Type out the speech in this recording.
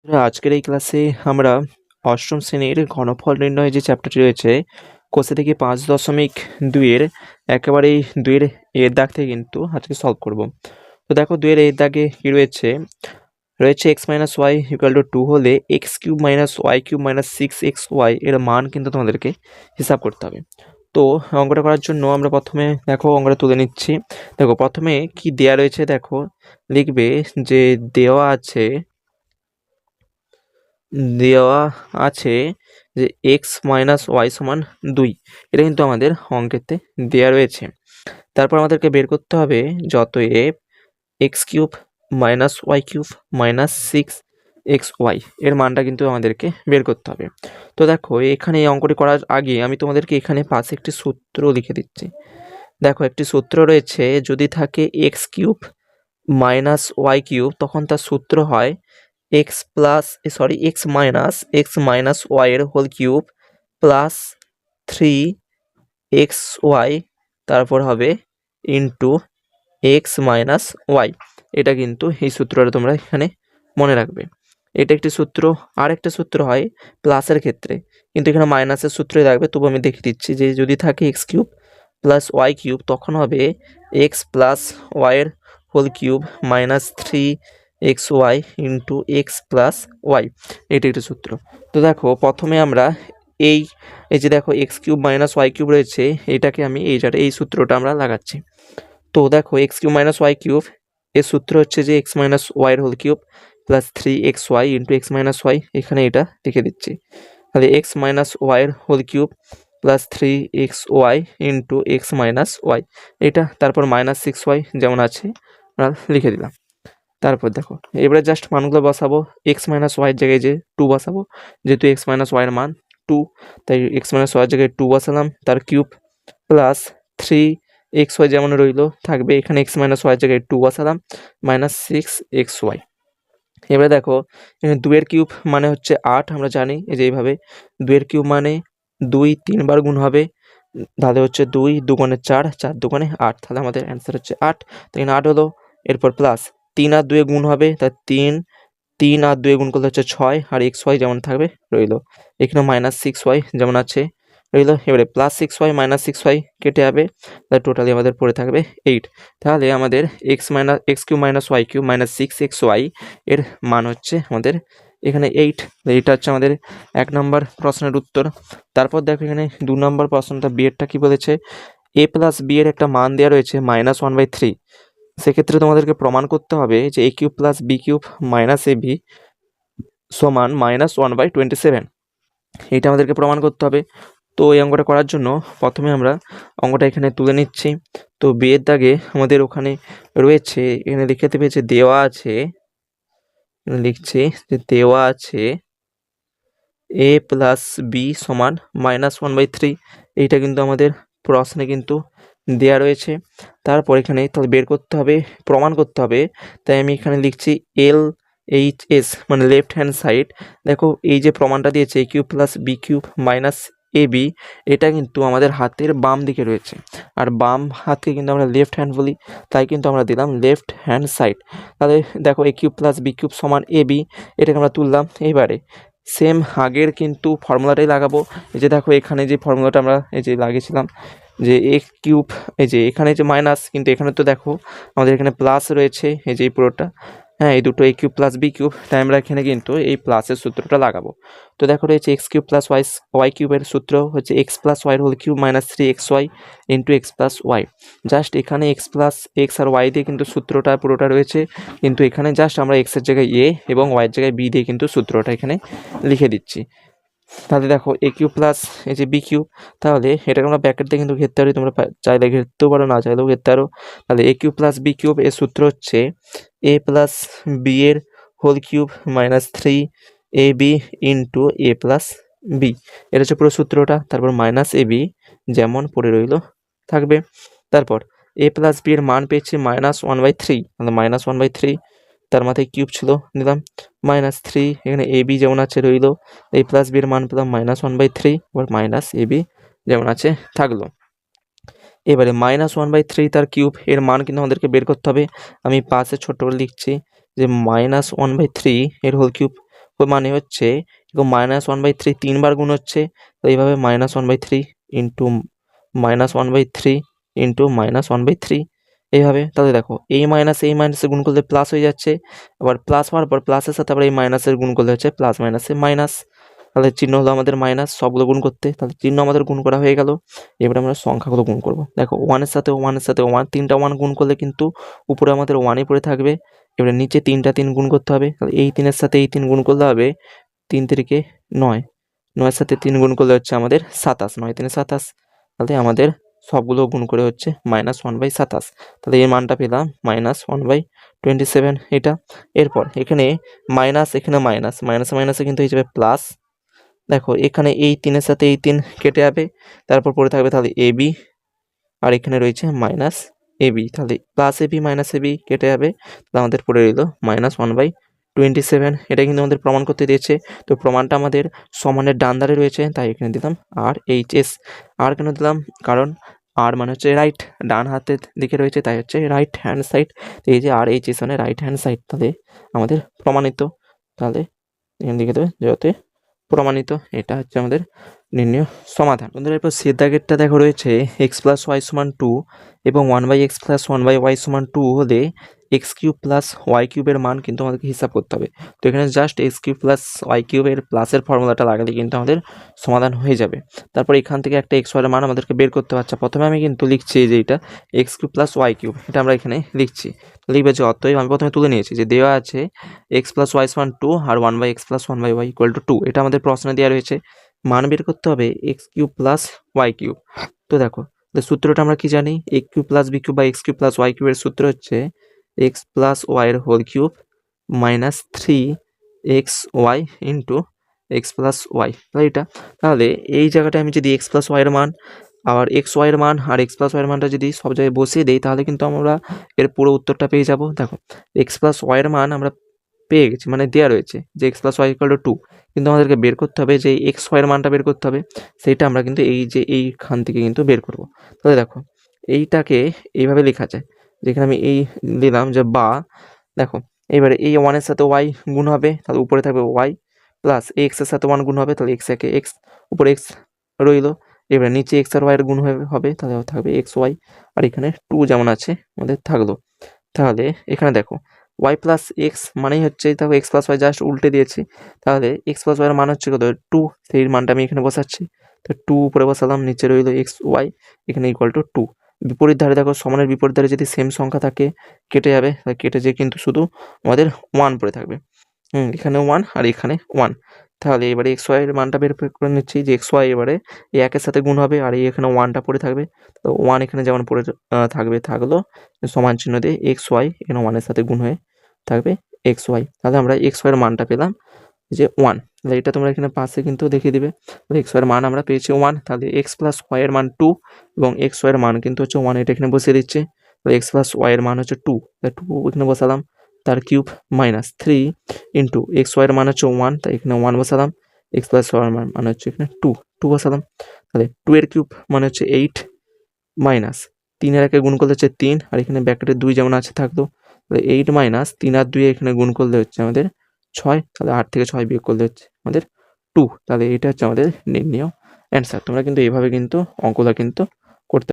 আজকের এই ক্লাসে আমরা অষ্টম শ্রেণীর ঘনফল নির্ণয় যে চ্যাপ্টারটি রয়েছে কোষে থেকে 5.2-এর একেবারেই 2-এর এর দাগ থেকে কিন্তু আজকে সলভ করব। তো দেখো 2-এর এর দাগে কি রয়েছে x minus y equal to 2 হলে x cube minus y cube minus 6xy এর মান কিন্তু তোমাদেরকে হিসাব করতে হবে। তো অঙ্কটা করার জন্য আমরা প্রথমে দেখো অঙ্কটা তুলে নিচ্ছি। দেখো প্রথমে কি দেয়া রয়েছে, দেখো লিখবে যে দেওয়া আছে যে এক্স মাইনাস ওয়াই সমান 2, এটা কিন্তু আমাদের অঙ্কেতে দেওয়া রয়েছে। তারপর আমাদেরকে বের করতে হবে যতএব x cube minus y cube minus 6xy এর মানটা কিন্তু আমাদেরকে বের করতে হবে। তো দেখো এখানে এই অঙ্কটি করার আগে আমি তোমাদেরকে এখানে পাশে একটি সূত্র লিখে দিচ্ছি। দেখো একটি সূত্র রয়েছে, যদি থাকে x cube minus y cube তখন তার সূত্র হয় এক্স মাইনাস ওয়াই এর হোল কিউব প্লাস 3xy তারপর হবে ইন্টু এক্স মাইনাস ওয়াই। এটা কিন্তু এই সূত্রটা তোমরা এখানে মনে রাখবে। এটা একটি সূত্র। আর একটা সূত্র হয় প্লাসের ক্ষেত্রে, কিন্তু এখানে মাইনাসের সূত্রই থাকবে। তবু আমি দেখে দিচ্ছি যে যদি থাকে x cube plus y cube তখন হবে এক্স প্লাস ওয়াইয়ের whole cube minus 3xy into x plus y. এটা একটি সূত্র। তো দেখো প্রথমে আমরা এই যে দেখো x cube minus y cube রয়েছে, এটাকে আমি এই সূত্রটা আমরা লাগাচ্ছি। তো দেখো x cube minus y cube এর সূত্র হচ্ছে যে এক্স মাইনাস ওয়াইয়ের whole cube plus 3xy into x minus y, এখানে এটা লিখে দিচ্ছি। তাহলে এক্স মাইনাস ওয়াইয়ের whole cube plus 3xy into x minus y, এটা তারপর মাইনাস 6y যেমন আছে আমরা লিখে দিলাম। তারপর দেখো এবারে জাস্ট মানগুলো বসাবো। এক্স মাইনাস ওয়াইয়ের জায়গায় যে 2 বসাবো, যেহেতু এক্স মাইনাস ওয়াইয়ের মান 2, তাই এক্স মাইনাস ওয়াইয়ের জায়গায় 2 বসালাম, তার কিউব প্লাস 3xy যেমন রইলো থাকবে, এখানে এক্স মাইনাস ওয়াইয়ের জায়গায় 2 বসালাম মাইনাস 6xy। এবারে দেখো এখানে 2-এর কিউব মানে হচ্ছে 8, আমরা জানি এই যে এইভাবে 2-এর কিউব মানে 2 3 বার গুণ হবে, তাহলে হচ্ছে 2 2 গুণে 4, 4 2 গুণে 8, তাহলে আমাদের অ্যান্সার হচ্ছে 8। তো এখানে 8 হলো। এরপর প্লাস 3 আর 2 গুণ হবে, তাই 3 আর 2 গুণ করলে হচ্ছে 6, আর xy যেমন থাকবে রইলো। এখানে মাইনাস 6y যেমন আছে রইলো। এবারে প্লাস 6y মাইনাস 6y কেটে যাবে, তাহলে টোটালি আমাদের পড়ে থাকবে 8। তাহলে আমাদের x cube minus y cube minus 6xy এর মান হচ্ছে আমাদের এখানে 8। এইটা হচ্ছে আমাদের 1 নম্বর প্রশ্নের উত্তর। তারপর দেখো এখানে 2 নম্বর প্রশ্নটা বিয়েরটা কি বলেছে, a প্লাস b এর একটা মান দেওয়া রয়েছে -1/3। সেক্ষেত্রে তোমাদেরকে প্রমাণ করতে হবে যে a cube plus b cube minus ab সমান -1/27। এইটা আমাদেরকে প্রমাণ করতে হবে। তো এই অঙ্কটা করার জন্য প্রথমে আমরা অঙ্কটা এখানে তুলে নিচ্ছি। তো b এর দাগে আমাদের ওখানে রয়েছে, এখানে লিখে দেবে যে দেওয়া আছে, লিখছি যে দেওয়া আছে a প্লাস b সমান -1/3। এইটা কিন্তু আমাদের প্রশ্নে কিন্তু দেয়া রয়েছে। তারপর এখানে তাহলে বের করতে হবে, প্রমাণ করতে হবে। তাই আমি এখানে লিখছি LHS মানে লেফট হ্যান্ড সাইড। দেখো এই যে প্রমাণটা দিয়েছে a cube plus b cube minus ab, এটা কিন্তু আমাদের হাতের বাম দিকে রয়েছে, আর বাম হাতকে কিন্তু আমরা লেফট হ্যান্ড বলি, তাই কিন্তু আমরা দিলাম লেফট হ্যান্ড সাইড। তাহলে দেখো a cube plus b cube সমান ab, এটাকে আমরা তুললাম। এবারে সেম আগের কিন্তু ফর্মুলাটাই লাগাবো। এই যে দেখো এখানে যে ফর্মুলাটা আমরা এই যে লাগিয়েছিলাম যে এ কিউব, এই যে এখানে যে মাইনাস, কিন্তু এখানে তো দেখো আমাদের এখানে প্লাস রয়েছে, এই যে এই পুরোটা, হ্যাঁ এই দুটো এ কিউব প্লাস বি কিউব, তাই আমরা এখানে কিন্তু এই প্লাসের সূত্রটা লাগাবো। তো দেখো রয়েছে এক্স কিউব প্লাস ওয়াই কিউবের সূত্র হচ্ছে x plus y whole cube minus 3xy into x plus y. Just এখানে এক্স প্লাস এক্স আর ওয়াই দিয়ে কিন্তু সূত্রটা পুরোটা রয়েছে, কিন্তু এখানে জাস্ট আমরা এক্সের জায়গায় এ এবং ওয়াইয়ের জায়গায় বি দিয়ে কিন্তু সূত্রটা এখানে লিখে দিচ্ছি। তাহলে দেখো এ কিউব প্লাস এই যে বি কিউব, তাহলে এটাকে আমরা ব্র্যাকেট দিয়ে কিন্তু ঘেরতে পারি, তোমরা চাইলে ঘেরতেও পারো, না চাইলেও ঘেরতে পারো। তাহলে a cube plus b cube এর সূত্র হচ্ছে এ প্লাস বি এর whole cube minus 3ab into a plus b, এটা হচ্ছে পুরো সূত্রটা। তারপর মাইনাস ab যেমন পড়ে রইল থাকবে। তারপর এ প্লাস বি এর মান পেয়েছি -1/3, তাহলে -1/3, তার মাথায় কিউব ছিল নিলাম -3, এখানে ab যেমন আছে রইল, a প্লাস বি এর মান পেলাম -1/3, এবার -ab যেমন আছে থাকলো। এবারে -1/3 তার কিউব এর মান কিন্তু আমাদেরকে বের করতে হবে। আমি পাশে ছোট করে লিখছি যে -1/3 এর হোল কিউব ওই মানে হচ্ছে -1/3 3বার গুণ হচ্ছে, তো এইভাবে -1/3 ইন্টু -1/3 ইন্টু -1/3 এইভাবে। তাহলে দেখো এই মাইনাসে গুণ করলে প্লাস হয়ে যাচ্ছে, আবার প্লাস হওয়ার পর প্লাসের সাথে আবার এই মাইনাসের গুণ করলে হচ্ছে প্লাস মাইনাসে মাইনাস। তাহলে চিহ্ন হলো আমাদের মাইনাস, সবগুলো গুণ করতে, তাহলে চিহ্ন আমাদের গুণ করা হয়ে গেল। এবারে আমরা সংখ্যাগুলো গুণ করব। দেখো ওয়ানের সাথে ওয়ান, 3টা ওয়ান গুণ করলে কিন্তু উপরে আমাদের ওয়ানই পড়ে থাকবে। এবারে নিচে 3টা 3 গুণ করতে হবে, তাহলে এই 3-এর সাথে এই 3 গুণ করলে হবে 3 তিরিকে 9, 9-এর সাথে 3 গুণ করলে হচ্ছে আমাদের 27, 9 3 27। তাহলে আমাদের সবগুলো গুণ করে হচ্ছে -1/27। তাহলে এই মানটা পেলাম -1/27 এটা। এরপর এখানে মাইনাস, এখানে মাইনাস, মাইনাসে কিন্তু হয়ে যাবে প্লাস। দেখো এখানে এই 3-এর সাথে এই 3 কেটে যাবে, তারপর পড়ে থাকবে তাহলে এবি, আর এখানে রয়েছে মাইনাস এবি, তাহলে প্লাস এবি মাইনাস এবি কেটে যাবে, তাহলে আমাদের পড়ে রইল -1/27। এটা কিন্তু আমাদের প্রমাণ করতে দিয়েছে, তো প্রমাণটা আমাদের সমানের ডান ধারে রয়েছে, তাই এখানে দিলাম RHS। আর কেন দিলাম, কারণ আর মানে হচ্ছে রাইট, ডান হাতের দিকে রয়েছে, তাই হচ্ছে রাইট হ্যান্ড সাইড। এই যে RHS মানে রাইট হ্যান্ড সাইড, তাহলে আমাদের প্রমাণিত। তাহলে এখানে লিখে দেবে যেহেতু প্রমাণিত, এটা হচ্ছে আমাদের নির্ণয় সমাধান। বন্ধুরা এরপর সি দাগেরটা দেখো রয়েছে x + y = 2 এবং 1/x + 1/y = 2 হলে x³ + y³ এর মান কিন্তু আমাদেরকে হিসাব করতে হবে। তো এখানে জাস্ট x³ + y³ এর প্লাসের ফর্মুলাটা লাগালে কিন্তু আমাদের সমাধান হয়ে যাবে। তারপর এখান থেকে একটা xy এর মান আমাদেরকে বের করতে হচ্ছে। প্রথমে আমি কিন্তু লিখছি যে এটা x³ + y³ এটা আমরা এখানে লিখছি, লিখবে যে অতএব আমি প্রথমে তুলে নিয়েছি যে দেওয়া আছে x + y = 2 আর 1/x + 1/y = 2, এটা আমাদের প্রশ্নে দেওয়া রয়েছে। মান বের করতে হবে x³ + y³। তো দেখো সূত্রটা আমরা কি জানি, a³ + b³ বা x³ + y³ এর সূত্র হচ্ছে x + y এর whole cube minus 3xy into x + y। তাহলে এই জায়গাটায় আমি যদি x + y এর মান আর xy এর মান আর x + y এর মানটা যদি সব জায়গায় বসিয়ে দেই, তাহলে কিন্তু আমরা এর পুরো উত্তরটা পেয়ে যাব। দেখো x + y এর মান আমরা পেয়ে গেছি, মানে দেওয়া রয়েছে যে x + y = 2, কিন্তু আমাদেরকে বের করতে হবে যে xy এর মানটা বের করতে হবে, সেইটা আমরা কিন্তু এই যে এইখান থেকে কিন্তু বের করব। তাহলে দেখো এইটাকে এইভাবে লেখা যায়, যেখানে আমি এই দিলাম যে বা, দেখো এবারে এই 1 এর সাথে y গুণ হবে, তাহলে উপরে থাকবে y, প্লাস x এর সাথে 1 গুণ হবে, তাহলে x একে x, উপরে x রইলো। এবারে নিচে x আর y এর গুণ হবে, তাহলে থাকবে xy, আর এখানে 2 যেমন আছে আমাদের থাকলো। তাহলে এখানে দেখো y + x মানেই হচ্ছে, দেখো x + y জাস্ট উল্টে দিয়েছি, তাহলে x + y এর মান হচ্ছে কত 2, সেই মানটা আমি এখানে বসাচ্ছি। তো 2 উপরে বসালাম, নিচে রইল xy, এখানে = 2। বিপরীত ধারে দেখো সমানের বিপরীত ধারে যদি সেম সংখ্যা থাকে কেটে যাবে, কেটে যেয়ে কিন্তু শুধু আমাদের 1 পড়ে থাকবে। এখানে 1 আর এখানে 1। তাহলে এবারে xy এর মানটা বের করে নিচ্ছি যে xy এবারে এই 1 এর সাথে গুণ হবে, আর এই এখানে 1টা পড়ে থাকবে, তো 1 এখানে যেমন পড়ে থাকলো সমান চিহ্ন দিয়ে xy এখানে 1 এর সাথে গুণ হয়ে থাকবে xy। তাহলে আমরা xy এর মানটা পেলাম যে 1। তাহলে এটা তোমরা এখানে পাশে কিন্তু দেখিয়ে দিবে, xy এর মান আমরা পেয়েছি 1। তাহলে x + y এর মান 2 এবং xy এর মান কিন্তু হচ্ছে 1, এটা এখানে বসিয়ে দিচ্ছি। তো x + y এর মান হচ্ছে 2, তাই 2 এখানে বসালাম, তার কিউব মাইনাস 3 ইন্টু xy এর মান হচ্ছে 1, তাই এখানে 1 বসালাম, x + y এর মান হচ্ছে এখানে 2 বসালাম। তাহলে 2 এর কিউব মানে হচ্ছে 8 মাইনাস 3 এর 1 গুণ করলে হচ্ছে 3, আর এখানে ব্র্যাকেটে 2 যেমন আছে থাকলো, তাহলে 8 মাইনাস 3 আর 2 এখানে গুণ করলে হচ্ছে আমাদের 6, তাহলে 8 থেকে 6 বিয়োগ করলে হচ্ছে আমাদের 2। তাহলে এটা হচ্ছে আমাদের নির্ণেয় অ্যান্সার। তোমরা কিন্তু এইভাবে কিন্তু অঙ্কটা কিন্তু